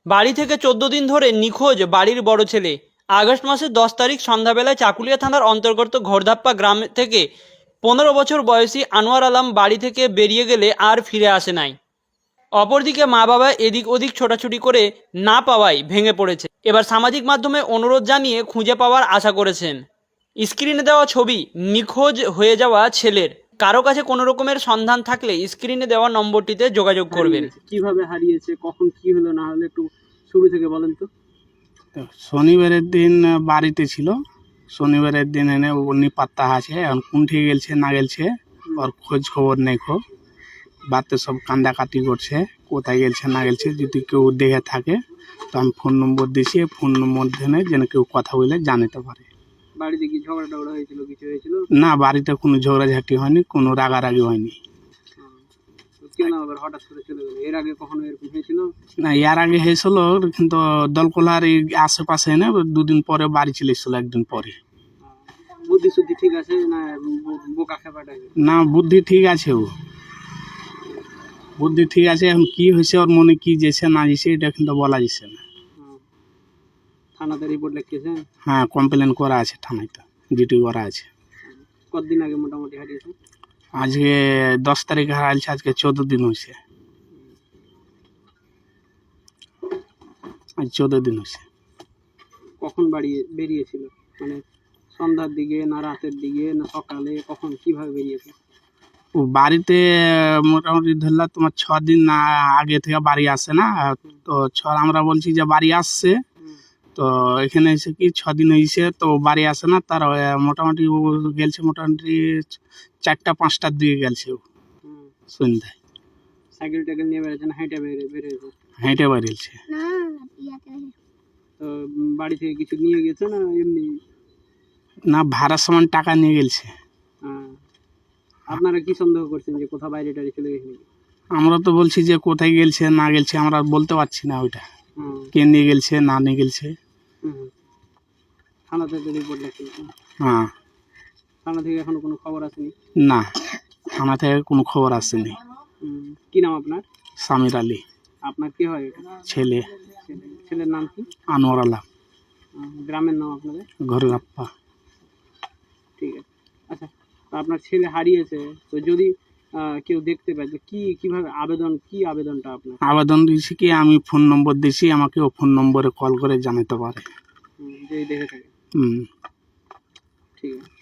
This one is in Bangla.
বাড়ি থেকে 14 দিন ধরে নিখোঁজ বাড়ির বড় ছেলে। আগস্ট মাসের 10 তারিখ সন্ধ্যাবেলায় চাকুলিয়া থানার অন্তর্গত ঘোড়ধাপ্পা গ্রাম থেকে 15 বছর বয়সী আনোয়ার আলম বাড়ি থেকে বেরিয়ে গেলে আর ফিরে আসে নাই। অপরদিকে মা বাবা এদিক ওদিক ছোটাছুটি করে না পাওয়ায় ভেঙে পড়েছে। এবার সামাজিক মাধ্যমে অনুরোধ জানিয়ে খুঁজে পাওয়ার আশা করেছেন। স্ক্রিনে দেওয়া ছবি নিখোঁজ হয়ে যাওয়া ছেলের। কারো কাছে কোনো রকমের সন্ধান থাকলে স্ক্রিনে দেওয়া নম্বরটিতে যোগাযোগ করবেন। কিভাবে হারিয়েছে, কখন কি হলো না হলো একটু শুরু থেকে বলেন তো। শনিবারের দিন বাড়িতে ছিল। শনিবারের দিন এনে উনি পাত্তা আছে, এখন কোনঠে গেলছে না গেলছে ওর খোঁজ খবর নেই। বাড়িতে সব কান্দাকাটি করছে, কোথায় গেলছে না গেলছে। যদি কেউ দেখে থাকে তো আমি ফোন নম্বর দিয়েছি, ফোন নম্বর দিয়ে যেন কেউ কথা বলে জানাতে পারে। বাড়িতে কি ঝগড়া টগড়া হয়েছিল, কিছু হয়েছিল? না, বাড়িতে কোনো ঝগড়াঝাটি হয়নি, কোনো রাগারাগি হয়নি। কেন আবার হঠাৎ করে চলে গেল? এর আগে কখনো এরকম হয়েছিল? না, এর আগে হয়েছিল, কিন্তু দলকোলার এই আশেপাশে এনে 2 দিন পরে বাড়ি চলে এসেছিল, 1 দিন পরে। বুদ্ধি শুদ্ধি ঠিক আছে না বোকা খেপাটা? না, বুদ্ধি ঠিক আছে, ও বুদ্ধি ঠিক আছে। এখন কি হয়েছে ওর মনে, কি যেছে না যেছে এটা কিন্তু বলা যাচ্ছে না। থানাতে রিপোর্ট লিখিয়েছেন? হ্যাঁ, কমপ্লেন করা আছে থানায়, তো ডিউটি করা আছে। কতদিন আগে মোটামুটি হারিয়েছে? আজকে 10 তারিখে হারাইছে, আজকে 14 দিন হয়েছে। আজ 14 দিন হয়েছে। কখন বেরিয়েছিল, মানে সন্ধ্যার দিকে না রাতের দিকে না সকালে, কখন কিভাবে বেরিয়েছে? ও বাড়িতে মোটামুটি ধরলা তোমার 6 দিন আগে থেকে বাড়ি আসে না, তো আমরা বলছি যে বাড়ি আসছে, তো এখানে এসে কি 6 দিন হয়েছে তো বাড়ি আসে না। তার মোটামুটি ও গেলছে মোটামুটি 4টা-5টার দিকে গেলছে ও সন্ধ্যায়। সাইকেল টাইকেল নিয়ে বেরিয়েছে না হেঁটে বেরিয়েছে? হেঁটে বেরিয়েছে। তো বাড়ি থেকে কিছু নিয়ে গেছে না এমনি? না, ভাড়ার সমান টাকা নিয়ে গেছে। আপনারা কি সন্দেহ করছেন যে কোথাও বাইরে টাইরে চলে গেছে নাকি? আমরা তো বলছি যে কোথায় গেলছে না গেলছে আমরা বলতে পারছি না ওইটা, কে নিয়ে গেলছে না নিয়ে গেলছে। থানাতে তো রিপোর্ট লিখিয়েছেন? হ্যাঁ। থানা থেকে এখনো কোনো খবর আসেনি? না, থানা থেকে কোনো খবর আসেনি। কি নাম আপনার? সামির আলী। আপনার কি হয় এটা? ছেলে। ছেলের নাম কি? আনোয়ার আলম। গ্রামের নাম আপনাদের? ঘোড়ধাপ্পা। ঠিক আছে। আচ্ছা, আপনার ছেলে হারিয়েছে, তো যদি কেউ দেখতে পায় তো কিভাবে আবেদনটা আপনার? আবেদন দিয়েছি কি, আমি ফোন নম্বর দিয়েছি, আমাকে ও ফোন নম্বরে কল করে জানাতে পারে। যদি দেখে থাকে? হুম। ঠিক আছে।